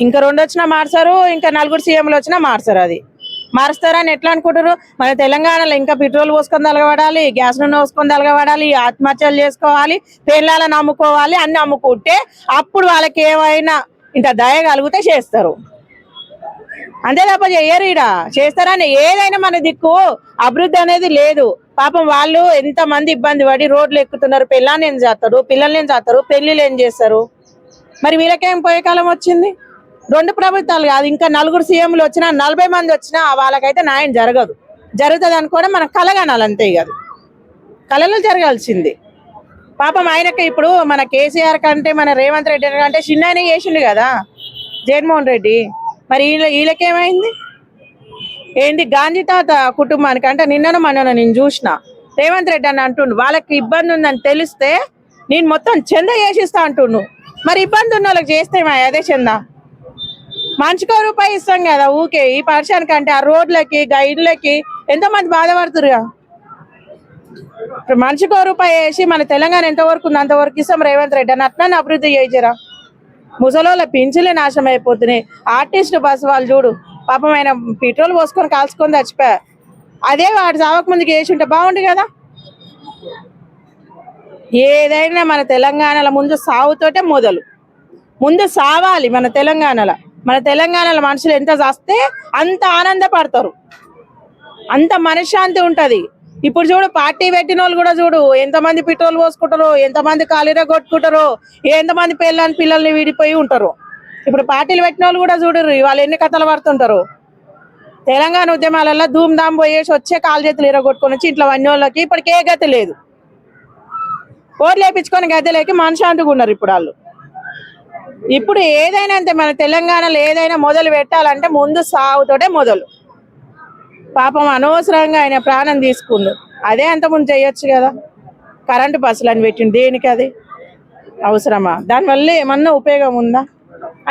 ఇంకా 2 వచ్చినా మార్చారు, ఇంకా 4 సీఎంలు వచ్చినా మార్చారు. అది మారుస్తారని ఎట్లా అనుకుంటారు? మన తెలంగాణలో ఇంకా పెట్రోల్ పోసుకొని తలగబడాలి, గ్యాస్ నూనె పోసుకొని తలగబడాలి, ఆత్మహత్యలు చేసుకోవాలి, పేర్లను అమ్ముకోవాలి, అన్ని అమ్ముకుంటే అప్పుడు వాళ్ళకి ఏమైనా ఇంత దయ కలిగితే చేస్తారు. అంతే తప్ప చేయరు. ఈడ చేస్తారని ఏదైనా మన దిక్కు అభివృద్ధి అనేది లేదు. పాపం వాళ్ళు ఎంత మంది ఇబ్బంది పడి రోడ్లు ఎక్కుతున్నారు. పిల్లల్ని ఏం చేస్తారు, పిల్లల్ని ఏం చేస్తారు, పెళ్లిళ్ళు ఏం చేస్తారు? మరి వీళ్ళకేం పోయే కాలం వచ్చింది? 2 ప్రభుత్వాలు కాదు, ఇంకా 4 సీఎంలు వచ్చినా 40 మంది వచ్చినా వాళ్ళకైతే న్యాయం జరగదు. జరుగుతుంది అనుకోవడం మనం కలగనాలి, అంతే కాదు, కళలో జరగాల్సింది. పాపం ఆయనకి ఇప్పుడు మన కేసీఆర్ కంటే మన రేవంత్ రెడ్డి కంటే చిన్న ఆయన చేసిండు కదా జగన్మోహన్ రెడ్డి. మరి వీళ్ళకేమైంది? ఏంది గాంధీ తాత కుటుంబానికి అంటే నిన్నను మనను నేను చూసిన రేవంత్ రెడ్డి అని అంటుండు వాళ్ళకి ఇబ్బంది ఉందని తెలిస్తే నేను మొత్తం చందా చేసిస్తా అంటుండు. మరి ఇబ్బంది ఉన్న వాళ్ళకి చేస్తే అదే చందా. మనిషికో రూపాయి ఇస్తాం కదా ఊకే ఈ పర్షానికి అంటే ఆ రోడ్లకి గైడ్లకి ఎంతమంది బాధపడుతురుగా. ఇప్పుడు మనిషికో రూపాయి వేసి మన తెలంగాణ ఎంతవరకు ఉంది అంతవరకు ఇస్తాం రేవంత్ రెడ్డి అని అట్లా అభివృద్ధి చేయించరా. ముసలోళ్ళ పింఛన్లే నాశనం అయిపోతున్నాయి. ఆర్టిస్ట్ బస్సు వాళ్ళు చూడు పాపం ఆయన పెట్రోల్ పోసుకొని కాల్చుకొని చచ్చిపోయా. అదే వాడు చావక ముందుకు వేసి ఉంటే బాగుండు కదా. ఏదైనా మన తెలంగాణలో ముందు సావుతోటే మొదలు, ముందు సావాలి మన తెలంగాణలో. మన తెలంగాణలో మనుషులు ఎంత చేస్తే అంత ఆనందపడతారు, అంత మనశ్శాంతి ఉంటది. ఇప్పుడు చూడు పార్టీ పెట్టిన వాళ్ళు కూడా చూడు ఎంతమంది పెట్రోల్ పోసుకుంటారో, ఎంతమంది కాలిరా కొట్టుకుంటారో, ఎంతమంది పిల్లల్ని విడిపోయి ఉంటారు. ఇప్పుడు పార్టీలు పెట్టిన వాళ్ళు కూడా చూడరు వాళ్ళు ఎన్ని కథలు పడుతుంటారు. తెలంగాణ ఉద్యమాలలో ధూమ్ ధామ్ పోయేసి వచ్చే కాలు చేతులు ఇరగొట్టుకొని వచ్చి ఇంట్లో అన్నోళ్ళకి ఇప్పటికే గతి లేదు. ఓట్లు వేయించుకొని గద్దెలేకి మనశాంతిగా ఉన్నారు ఇప్పుడు వాళ్ళు. ఇప్పుడు ఏదైనా అంతే మన తెలంగాణలో ఏదైనా మొదలు పెట్టాలంటే ముందు సాగుతోటే మొదలు. పాపం అనవసరంగా ఆయన ప్రాణం తీసుకుండు. అదే అంతకుముందు చేయొచ్చు కదా. కరెంటు బస్సులు అని పెట్టిండు దేనికి? అది అవసరమా? దానివల్ల ఏమన్నా ఉపయోగం ఉందా?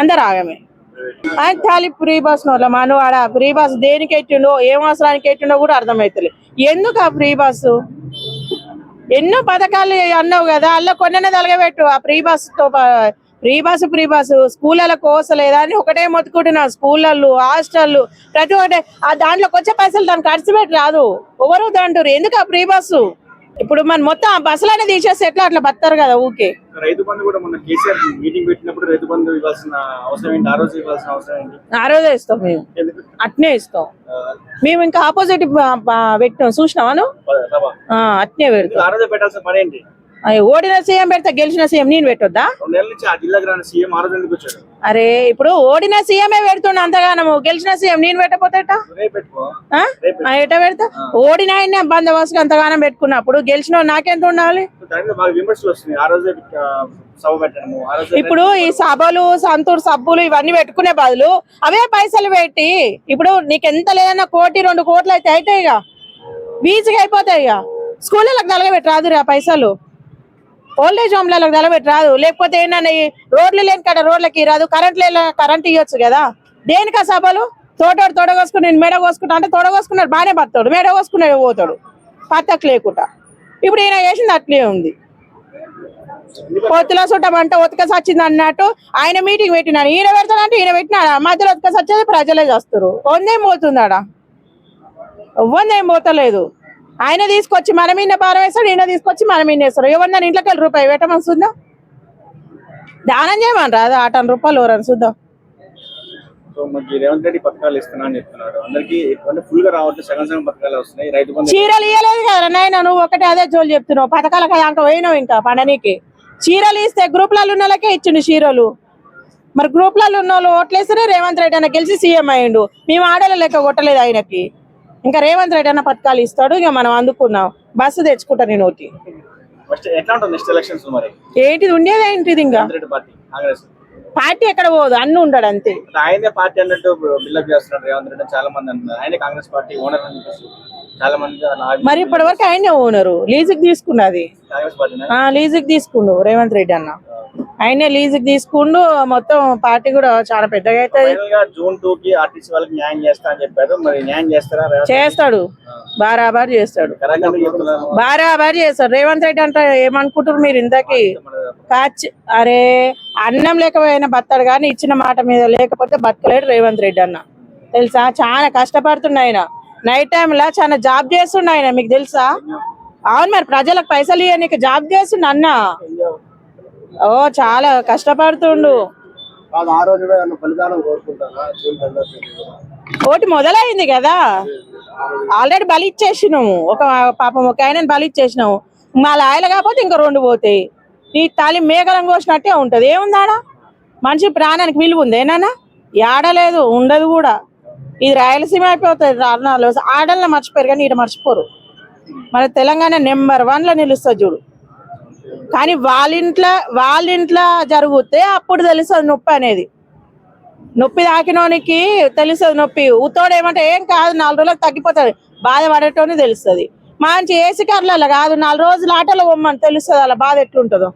అందరు ఆగమే. ఆయన ఖాళీ ఫ్రీ బస్ నోళ్ళ మనవాడ ఫ్రీ బస్ దేనికి ఎట్టిండో ఏం అవసరానికి ఎట్టిండో కూడా అర్థమవుతలే. ఎందుకు ఆ ఫ్రీ బస్సు? ఎన్నో పథకాలు అన్నావు కదా, అలా కొన్న తలగబెట్టు. ఆ ఫ్రీ బస్సు స్కూళ్ళ కోసలేదా అని ఒకటే మొత్తుకుంటున్నా. స్కూళ్ళల్లో హాస్టళ్ళు ప్రతి ఒక్కటే ఆ దాంట్లోకి వచ్చే పైసలు దాన్ని ఖర్చు పెట్టి రాదు ఎవరు అంటారు. ఎందుకు ఆ ఫ్రీ బస్సు? ఇప్పుడు మన మొత్తం ఆ బస్సులనే తీసేస్తే ఎట్లా అట్లా బతారు కదా ఊకే. రైతు బంధు కూడా మన కేసీఆర్ మీటింగ్ పెట్టినప్పుడు రైతు బంధు ఇవ్వాల్సిన అవసరం ఏంటి? ఆ రోజు ఇవ్వాల్సిన అవసరం ఏంటి? ఆ రోజే ఇస్తాం మేము, అట్నే ఇస్తాం మేము. ఇంకా ఆపోజిట్ పెట్టినాం చూసినావా నువ్వు? అట్నే పెడతాం. ఆ రోజే పెట్టాల్సిన పని ఏంటి? ఓడిన సీఎం పెడతా, గెలిచిన సీఎం నేను పెట్టొద్దా? 2 నెలల నుంచి ఆ జిల్లాకు రాని సీఎం ఆ రోజు ఎందుకు వచ్చాడు? అరే ఇప్పుడు ఓడిన సీఎంఏ పెడుతుండ అంతగానము, గెలిచిన సీఎం నేను పెట్టపోతే ఎటా పెడతా? ఓడిన ఆయన బందోబస్తుగా అంతగానం పెట్టుకున్నప్పుడు గెలిచిన నాకెంత ఉండాలి? ఇప్పుడు ఈ సభలు సంతూర్ సబ్బులు ఇవన్నీ పెట్టుకునే బదులు అవే పైసలు పెట్టి ఇప్పుడు నీకెంత లేదన్నా 1-2 కోట్లు అయితే అవుతాయిగా, బీచ్కి అయిపోతాయిగా. స్కూళ్ళకి నలగబెట్టి రాదురా పైసలు, ఓల్డేజ్ హోమ్లకు నిలబెట్టి రాదు. లేకపోతే ఏంటన్నా రోడ్లు లేని కాడ రోడ్లకి రాదు, కరెంట్ ఇవ్వచ్చు కదా. దేనికి ఆ సభలు? తోడగోసుకుని నేను మెడ కోసుకుంటా అంటే తోడగోసుకున్నాడు బాగానే పడతాడు, మెడ కోసుకునే పోతాడు పత్తకు లేకుండా. ఇప్పుడు ఈయన చేసింది అట్లే ఉంది. పొత్తుల చుట్టమంటే ఉతకసి వచ్చింది అన్నట్టు ఆయన మీటింగ్ పెట్టినాడు. ఈయన పెడతాడంటే ఈయన పెట్టినాడా? మధ్యలో ఉతకసి వచ్చేది ప్రజలే చేస్తారు. వందేం పోతుందాడా? వందేం పోతలేదు. ఆయన తీసుకొచ్చి మన మీద భారం వేస్తాడు, ఈయన తీసుకొచ్చి మన మీద వేస్తాడు. ఎవరన్నా ఇంట్లోకి వెళ్ళి రూపాయి పెట్టమని చూద్దాం, దానం చేయమని రాదు. 8 రూపాయలు ఎవరని చూద్దాం. చీరలు ఇవ్వలేదు కదా నాయన, నువ్వు ఒకటి అదే జోలు చెప్తున్నావు. పథకాలకు దాకా పోయినావు ఇంకా పండనీకి. చీరలు ఇస్తే గ్రూప్లలో ఉన్న వాళ్ళకే ఇచ్చిండు చీరలు. మరి గ్రూప్లలో ఉన్న వాళ్ళు ఓట్లేస్తేనే రేవంత్ రెడ్డి అన్న గెలిచి సీఎం అయ్యిండు. మేము ఆడల లెక్క కొట్టలేదు ఆయనకి. ఇంకా రేవంత్ రెడ్డి అన్న పథకాలు ఇస్తాడు. ఇక మనం అందుకున్నాం. బస్సు తెచ్చుకుంటా నేను ఒకటి. ఏంటిది ఉండేది ఏంటిది? ఇంకా పార్టీ ఎక్కడ పోదు, అన్ని ఉంటాడు అంతే. ఆయనే పార్టీ అన్నట్టు బిల్డప్ చేస్తున్నాడు రేవంత్ రెడ్డి. చాలా మంది అంటున్నారు ఆయనే కాంగ్రెస్ పార్టీ ఓనర్ అని చాలా మంది. మరి ఇప్పటి వరకు ఆయనే ఓనరు, లీజుకి తీసుకున్నది. లీజుకి తీసుకుండు రేవంత్ రెడ్డి అన్న. ఆయనే లీజుకి తీసుకుండు, మొత్తం పార్టీ కూడా చాలా పెద్దగా అవుతుంది. ఫైనల్ గా June 2 కి ఆర్టీసీ వాళ్ళకి న్యాయం చేస్తా అని చెప్పారు. మరి న్యాయం చేస్తారా రేవంత్? చేస్తాడు, బారాబార్ చేస్తాడు, కరెక్ట్ చెప్తున్నారు. బారాబార్ చేస్తాడు. రేవంత్ రెడ్డి అంటే ఏమనుకుంటారు మీరు ఇంతకీ? అరే అన్నం లేకపోయినా బతాడు కానీ ఇచ్చిన మాట మీద లేకపోతే బతకలేడు రేవంత్ రెడ్డి అన్న. తెలుసా, చాలా కష్టపడుతుండ ఆయన. నైట్ టైంలా చాలా జాబ్ చేస్తుండ ఆయన, మీకు తెలుసా? అవును, మరి ప్రజలకు పైసలు ఇవ్వనీకి జాబ్ చేస్తుండ అన్న. ఓ చాలా కష్టపడుతుండు. ఓటు మొదలైంది కదా, ఆల్రెడీ బలి ఇచ్చేసినాము. ఒక పాపం ఒక ఆయనని బలి ఇచ్చేసినాము. మా లాయలు కాకపోతే ఇంకా 2 పోతాయి. ఈ తాలి మేకలం కోసినట్టే ఉంటది. ఏముందాడా? మనిషి ప్రాణానికి విలువ ఉంది ఏనా? ఏడలేదు, ఉండదు కూడా. ఇది రాయలసీమ అయిపోతుంది. ఆడల్లో మర్చిపోయారు కానీ ఇటు మర్చిపోరు. మన తెలంగాణ నెంబర్ 1 లో నిలుస్తుంది చూడు. కానీ వాళ్ళ ఇంట్లో జరిగితే అప్పుడు తెలుస్తుంది నొప్పి అనేది. నొప్పి తాకినోనికి తెలుస్తుంది నొప్పి. ఉత్తోడు ఏమంటే ఏం కాదు, 4 రోజులకు తగ్గిపోతుంది. బాధపడేటోని తెలుస్తుంది. మంచి ఏసీ కార్లలో కాదు, 4 రోజులు ఆటోలో పోమ్మని తెలుస్తుంది అలా బాధ ఎట్లుంటుందో.